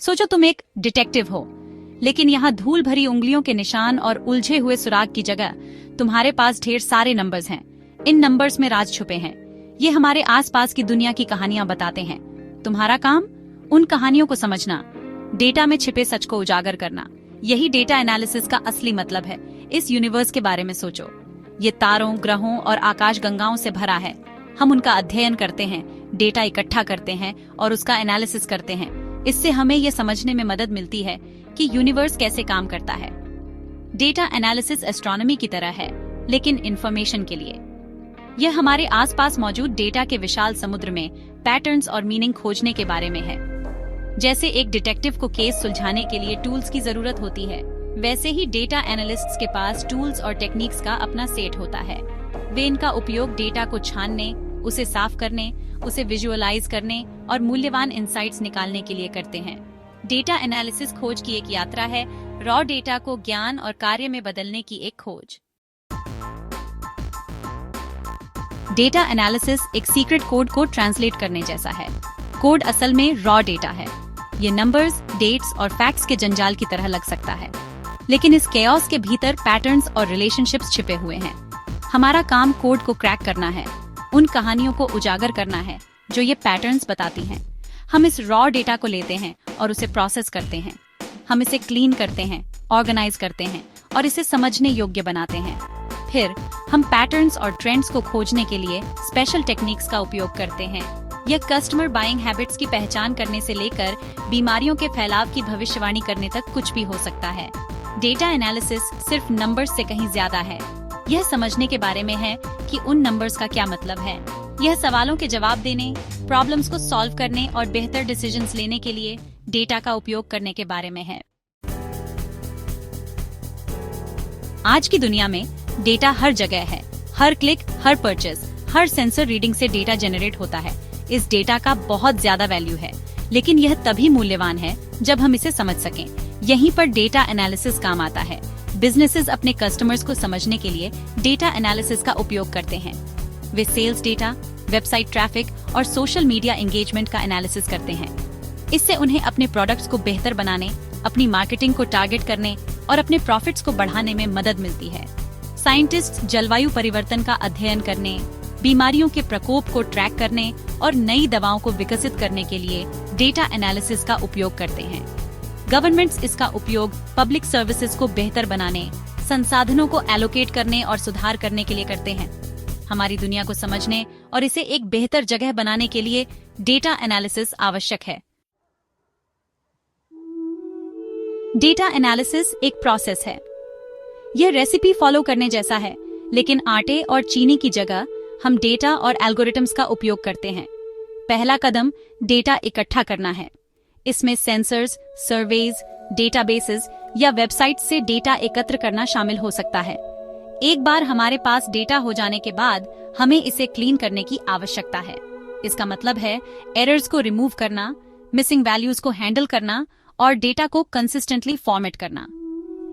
सोचो तुम एक डिटेक्टिव हो, लेकिन यहाँ धूल भरी उंगलियों के निशान और उलझे हुए सुराग की जगह तुम्हारे पास ढेर सारे नंबर्स हैं। इन नंबर्स में राज छुपे हैं। ये हमारे आसपास की दुनिया की कहानियां बताते हैं। तुम्हारा काम उन कहानियों को समझना, डेटा में छिपे सच को उजागर करना। यही डेटा एनालिसिस का असली मतलब है। इस यूनिवर्स के बारे में सोचो। ये तारों, ग्रहों और आकाशगंगाओं से भरा है। हम उनका अध्ययन करते हैं, डेटा इकट्ठा करते हैं और उसका एनालिसिस करते हैं। इससे हमें ये समझने में मदद मिलती है कि यूनिवर्स कैसे काम करता है। डेटा एनालिसिस एस्ट्रोनॉमी की तरह है, लेकिन इंफॉर्मेशन के लिए। यह हमारे आसपास मौजूद डेटा के विशाल समुद्र में पैटर्न्स और मीनिंग खोजने के बारे में है। जैसे एक डिटेक्टिव को केस सुलझाने के लिए टूल्स की जरूरत होती है, वैसे ही डेटा एनालिस्ट्स के पास टूल्स और टेक्निक्स का अपना सेट होता है। वे इनका उपयोग डेटा को छानने, उसे साफ करने, उसे विजुअलाइज करने और मूल्यवान इंसाइट्स निकालने के लिए करते हैं। डेटा एनालिसिस खोज की एक यात्रा है, रॉ डेटा को ज्ञान और कार्य में बदलने की एक खोज। डेटा एनालिसिस एक सीक्रेट कोड को ट्रांसलेट करने जैसा है। कोड असल में रॉ डेटा है। ये नंबर्स, डेट्स और फैक्ट्स के जंजाल की तरह लग सकता है, लेकिन इस केओस के भीतर पैटर्न्स और रिलेशनशिप्स छिपे हुए हैं। हमारा काम कोड को क्रैक करना है, उन कहानियों को उजागर करना है जो ये पैटर्न्स बताती हैं। हम इस रॉ डेटा को लेते हैं और उसे प्रोसेस करते हैं। हम इसे क्लीन करते हैं, ऑर्गेनाइज करते हैं और इसे समझने योग्य बनाते हैं। फिर हम पैटर्न्स और ट्रेंड्स को खोजने के लिए स्पेशल टेक्निक्स का उपयोग करते हैं। यह कस्टमर बाइंग हैबिट्स की पहचान करने से लेकर बीमारियों के फैलाव की भविष्यवाणी करने तक कुछ भी हो सकता है। डेटा एनालिसिस सिर्फ नंबर्स से कहीं ज्यादा है। यह समझने के बारे में है कि उन नंबर्स का क्या मतलब है। यह सवालों के जवाब देने, प्रॉब्लम्स को सॉल्व करने और बेहतर डिसीजंस लेने के लिए डेटा का उपयोग करने के बारे में है। आज की दुनिया में डेटा हर जगह है। हर क्लिक, हर परचेज, हर सेंसर रीडिंग से डेटा जनरेट होता है। इस डेटा का बहुत ज्यादा वैल्यू है, लेकिन यह तभी मूल्यवान है जब हम इसे समझ सकें। यहीं पर डेटा एनालिसिस काम आता है। बिजनेसेस अपने कस्टमर्स को समझने के लिए डेटा एनालिसिस का उपयोग करते हैं। वे सेल्स डेटा, वेबसाइट ट्रैफिक और सोशल मीडिया एंगेजमेंट का एनालिसिस करते हैं। इससे उन्हें अपने प्रोडक्ट्स को बेहतर बनाने, अपनी मार्केटिंग को टारगेट करने और अपने प्रॉफिट्स को बढ़ाने में मदद मिलती है। साइंटिस्ट जलवायु परिवर्तन का अध्ययन करने, बीमारियों के प्रकोप को ट्रैक करने और नई दवाओं को विकसित करने के लिए डेटा एनालिसिस का उपयोग करते हैं। गवर्नमेंट्स इसका उपयोग पब्लिक सर्विसेज को बेहतर बनाने, संसाधनों को एलोकेट करने और सुधार करने के लिए करते हैं। हमारी दुनिया को समझने और इसे एक बेहतर जगह बनाने के लिए डेटा एनालिसिस आवश्यक है। डेटा एनालिसिस एक प्रोसेस है। यह रेसिपी फॉलो करने जैसा है, लेकिन आटे और चीनी की जगह हम डेटा और एल्गोरिथम्स का उपयोग करते हैं। पहला कदम डेटा इकट्ठा करना है। इसमें सेंसर्स, सर्वेज, डेटाबेसेस या वेबसाइट से डेटा एकत्र करना शामिल हो सकता है। एक बार हमारे पास डेटा हो जाने के बाद हमें इसे क्लीन करने की आवश्यकता है। इसका मतलब है एरर्स को रिमूव करना, मिसिंग वैल्यूज को हैंडल करना और डेटा को कंसिस्टेंटली फॉर्मेट करना।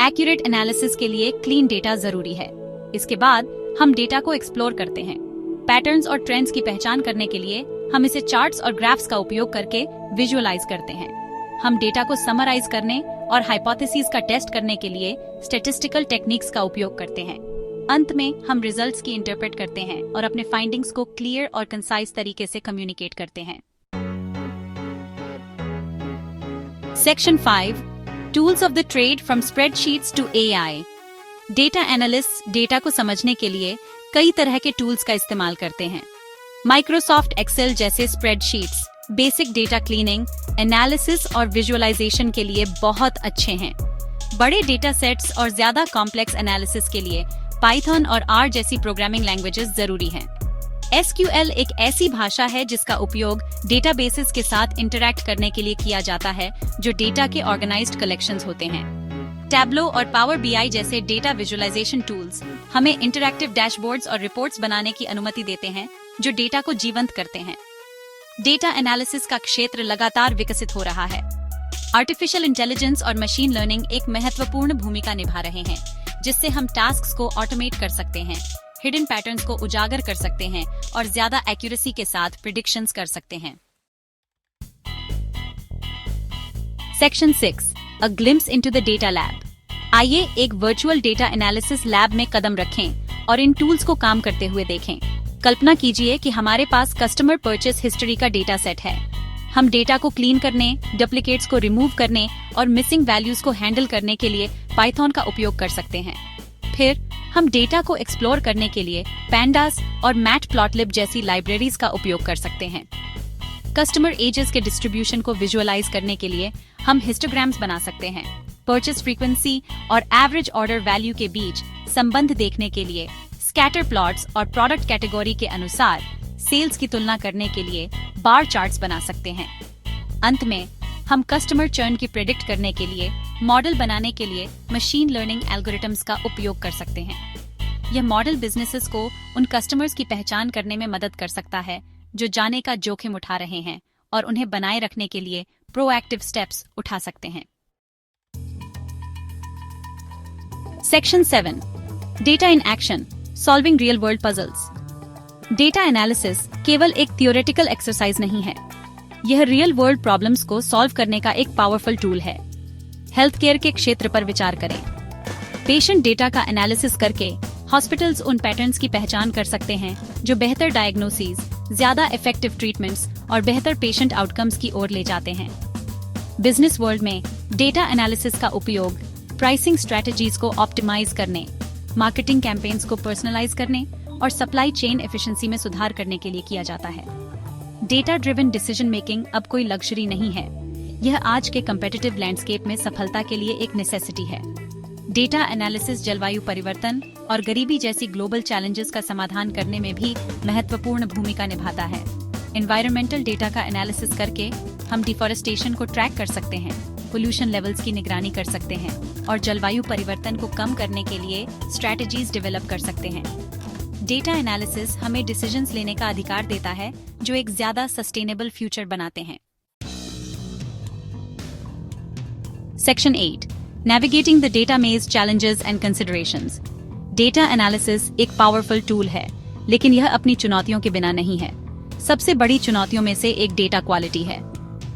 एक्यूरेट एनालिसिस के लिए क्लीन डेटा जरूरी है। इसके बाद हम डेटा को एक्सप्लोर करते हैं। पैटर्न्स और ट्रेंड्स की पहचान करने के लिए हम इसे चार्ट्स और ग्राफ्स का उपयोग करके विजुअलाइज करते हैं। हम डेटा को समराइज करने और हाइपोथेसिस का टेस्ट करने के लिए स्टैटिस्टिकल टेक्निक्स का उपयोग करते हैं। अंत में हम रिजल्ट्स की इंटरप्रेट करते हैं और अपने फाइंडिंग्स को क्लियर और कंसाइज तरीके से कम्युनिकेट करते हैं। Section 5, tools of the trade from spreadsheets to AI. Data analyst data को समझने के लिए कई तरह के टूल्स का इस्तेमाल करते हैं। माइक्रोसॉफ्ट एक्सेल जैसे spreadsheets basic data cleaning, analysis और विजुअलाइजेशन के लिए बहुत अच्छे हैं। बड़े डेटा सेट्स और ज्यादा कॉम्प्लेक्स एनालिसिस के लिए पाइथन और आर जैसी प्रोग्रामिंग लैंग्वेजेस जरूरी हैं। एसक्यूएल एक ऐसी भाषा है जिसका उपयोग डेटाबेसेस के साथ इंटरैक्ट करने के लिए किया जाता है, जो डेटा के ऑर्गेनाइज्ड कलेक्शंस होते हैं। टैब्लो और पावर बीआई जैसे डेटा विजुअलाइजेशन टूल्स हमें इंटरैक्टिव डैशबोर्ड्स और रिपोर्ट्स बनाने की अनुमति देते हैं, जो डेटा को जीवंत करते हैं। डेटा एनालिसिस का क्षेत्र लगातार विकसित हो रहा है। आर्टिफिशियल इंटेलिजेंस और मशीन लर्निंग एक महत्वपूर्ण भूमिका निभा रहे हैं, जिससे हम टास्क्स को ऑटोमेट कर सकते हैं, हिडन पैटर्न्स को उजागर कर सकते हैं और ज्यादा एक्यूरेसी के साथ प्रिडिक्शंस कर सकते हैं। Section 6, a glimpse into the data lab. आइए एक वर्चुअल डेटा एनालिसिस लैब में कदम रखें और इन टूल्स को काम करते हुए देखें। कल्पना कीजिए कि हमारे पास कस्टमर परचेस हिस्ट्री का डेटा सेट है। हम डेटा को क्लीन करने, डुप्लीकेट्स को रिमूव करने और मिसिंग वैल्यूज को हैंडल करने के लिए पाइथन का उपयोग कर सकते हैं। फिर हम डेटा को एक्सप्लोर करने के लिए पैंडास और मैटप्लॉटलिब जैसी लाइब्रेरीज का उपयोग कर सकते हैं। कस्टमर एजेस के डिस्ट्रीब्यूशन को विजुअलाइज करने के लिए हम हिस्टोग्राम्स बना सकते हैं। परचेस फ्रीक्वेंसी और एवरेज ऑर्डर वैल्यू के बीच संबंध देखने के लिए स्कैटर प्लॉट्स और प्रोडक्ट कैटेगरी के अनुसार सेल्स की तुलना करने के लिए बार चार्ट्स बना सकते हैं। अंत में हम कस्टमर चर्न की प्रेडिक्ट करने के लिए मॉडल बनाने के लिए मशीन लर्निंग एल्गोरिथम्स का उपयोग कर सकते हैं। यह मॉडल बिजनेसेस को उन कस्टमर्स की पहचान करने में मदद कर सकता है जो जाने का जोखिम उठा रहे हैं और उन्हें बनाए रखने के लिए प्रोएक्टिव स्टेप्स उठा सकते हैं। Section 7, data in action, solving real world puzzles. Data analysis केवल एक थियोरेटिकल एक्सरसाइज नहीं है, यह रियल वर्ल्ड प्रॉब्लम्स को सॉल्व करने का एक पावरफुल टूल है। हेल्थ केयर के क्षेत्र पर विचार करें। पेशेंट डेटा का एनालिसिस करके हॉस्पिटल्स उन पैटर्न्स की पहचान कर सकते हैं जो बेहतर डायग्नोसिस, ज्यादा इफेक्टिव ट्रीटमेंट्स और बेहतर पेशेंट आउटकम्स की ओर ले जाते हैं। बिजनेस वर्ल्ड में डेटा एनालिसिस का उपयोग प्राइसिंग स्ट्रेटजीज को ऑप्टिमाइज करने, मार्केटिंग कैंपेन्स को पर्सनलाइज करने और सप्लाई चेन एफिशिएंसी में सुधार करने के लिए किया जाता है। डेटा ड्रिवन डिसीजन मेकिंग अब कोई लग्जरी नहीं है, यह आज के कम्पिटिटिव लैंडस्केप में सफलता के लिए एक नेसेसिटी है। डेटा एनालिसिस जलवायु परिवर्तन और गरीबी जैसी ग्लोबल चैलेंजेस का समाधान करने में भी महत्वपूर्ण भूमिका निभाता है। एनवायरमेंटल डेटा का एनालिसिस करके हम डिफॉरेस्टेशन को ट्रैक कर सकते हैं, पोल्यूशन लेवल्स की निगरानी कर सकते हैं और जलवायु परिवर्तन को कम करने के लिए स्ट्रैटेजीज डेवलप कर सकते हैं। डेटा एनालिसिस हमें डिसीजंस लेने का अधिकार देता है जो एक ज्यादा सस्टेनेबल फ्यूचर बनाते हैं। सेक्शन 8, नेविगेटिंग द डेटा मेज challenges and considerations. Data analysis एक पावरफुल टूल है, लेकिन यह अपनी चुनौतियों के बिना नहीं है। सबसे बड़ी चुनौतियों में से एक डेटा क्वालिटी है।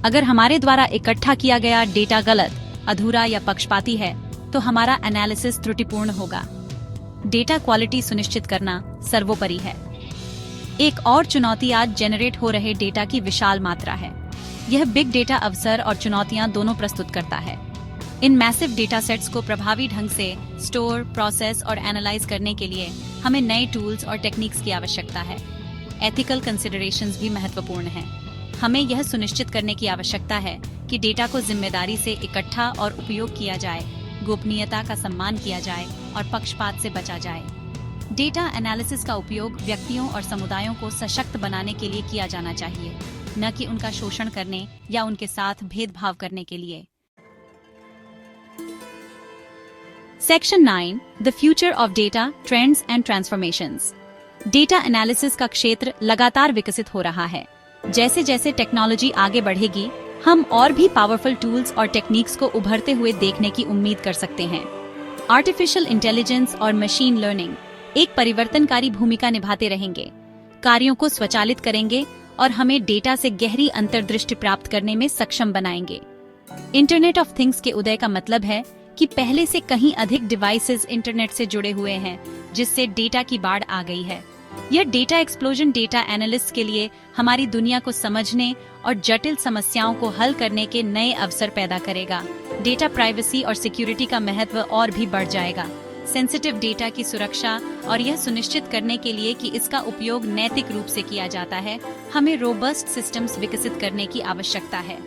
अगर हमारे द्वारा इकट्ठा किया गया डेटा गलत, अधूरा या पक्षपाती है, तो हमारा एनालिसिस त्रुटिपूर्ण होगा। डेटा क्वालिटी सुनिश्चित करना सर्वोपरि है। एक और चुनौती आज जेनरेट हो रहे डेटा की विशाल मात्रा है। यह बिग डेटा अवसर और चुनौतियां दोनों प्रस्तुत करता है। इन मैसिव डेटा सेट्स को प्रभावी ढंग से स्टोर, प्रोसेस और एनालाइज करने के लिए हमें नए टूल्स और टेक्निक्स की आवश्यकता है। एथिकल कंसिडरेशंस भी महत्वपूर्ण हैं। हमें यह सुनिश्चित करने की आवश्यकता है कि डेटा को जिम्मेदारी से इकट्ठा और उपयोग किया जाए, गोपनीयता का सम्मान किया जाए और पक्षपात से बचा जाए। डेटा एनालिसिस का उपयोग व्यक्तियों और समुदायों को सशक्त बनाने के लिए किया जाना चाहिए, न कि उनका शोषण करने या उनके साथ भेदभाव करने के लिए। Section 9, the future of data, trends and transformations. Data analysis का क्षेत्र लगातार विकसित हो रहा है। जैसे जैसे टेक्नोलॉजी आगे बढ़ेगी, हम और भी पावरफुल टूल्स और टेक्निक्स को उभरते हुए देखने की उम्मीद कर सकते हैं। आर्टिफिशियल इंटेलिजेंस और मशीन लर्निंग एक परिवर्तनकारी भूमिका निभाते रहेंगे, कार्यों को स्वचालित करेंगे और हमें डेटा से गहरी अंतर्दृष्टि प्राप्त करने में सक्षम बनाएंगे। इंटरनेट ऑफ थिंग्स के उदय का मतलब है कि पहले से कहीं अधिक डिवाइसेस इंटरनेट से जुड़े हुए हैं, जिससे डेटा की बाढ़ आ गई है। यह डेटा एक्सप्लोजन डेटा एनालिस्ट के लिए हमारी दुनिया को समझने और जटिल समस्याओं को हल करने के नए अवसर पैदा करेगा। डेटा प्राइवेसी और सिक्योरिटी का महत्व और भी बढ़ जाएगा। सेंसिटिव डेटा की सुरक्षा और यह सुनिश्चित करने के लिए कि इसका उपयोग नैतिक रूप से किया जाता है, हमें रोबस्ट सिस्टम्स विकसित करने की आवश्यकता है।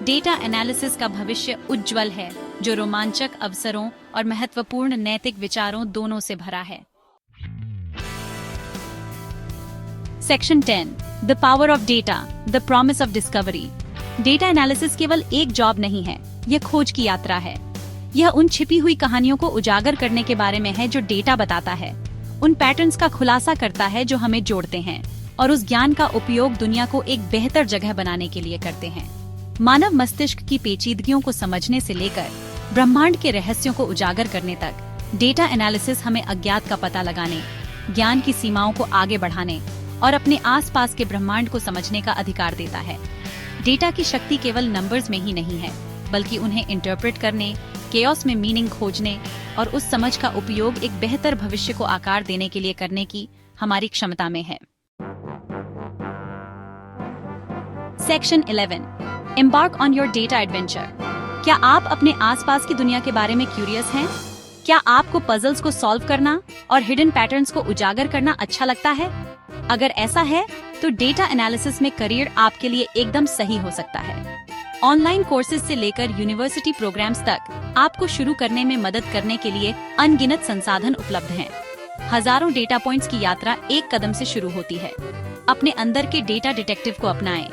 डेटा एनालिसिस का भविष्य उज्जवल है, जो रोमांचक अवसरों और महत्वपूर्ण नैतिक विचारों दोनों से भरा है। Section 10, the power of data, the promise of discovery. Data analysis केवल एक जॉब नहीं है, यह खोज की यात्रा है। यह उन छिपी हुई कहानियों को उजागर करने के बारे में है जो डेटा बताता है, उन पैटर्न्स का खुलासा करता है जो हमें जोड़ते हैं और उस ज्ञान का उपयोग दुनिया को एक बेहतर जगह बनाने के लिए करते हैं। मानव मस्तिष्क की पेचीदगियों को समझने से लेकर ब्रह्मांड के रहस्यों को उजागर करने तक, डेटा एनालिसिस हमें अज्ञात का पता लगाने, ज्ञान की सीमाओं को आगे बढ़ाने और अपने आसपास के ब्रह्मांड को समझने का अधिकार देता है। डेटा की शक्ति केवल नंबर्स में ही नहीं है, बल्कि उन्हें इंटरप्रेट करने, केओस में मीनिंग खोजने और उस समझ का उपयोग एक बेहतर भविष्य को आकार देने के लिए करने की हमारी क्षमता में है। Section 11, embark on your data adventure. क्या आप अपने आसपास की दुनिया के बारे में क्यूरियस हैं? क्या आपको पजल्स को सॉल्व करना और हिडन पैटर्न्स को उजागर करना अच्छा लगता है? अगर ऐसा है तो डेटा एनालिसिस में करियर आपके लिए एकदम सही हो सकता है। ऑनलाइन कोर्सेज से लेकर यूनिवर्सिटी प्रोग्राम्स तक आपको शुरू करने में मदद करने के लिए अनगिनत संसाधन उपलब्ध हैं। हजारों डेटा पॉइंट्स की यात्रा एक कदम से शुरू होती है। अपने अंदर के डेटा डिटेक्टिव को अपनाएं,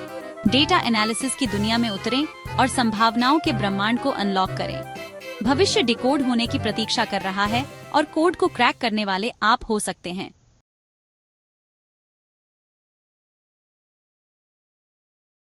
डेटा एनालिसिस की दुनिया में उतरें और संभावनाओं के ब्रह्मांड को अनलॉक करें। भविष्य डिकोड होने की प्रतीक्षा कर रहा है और कोड को क्रैक करने वाले आप हो सकते हैं।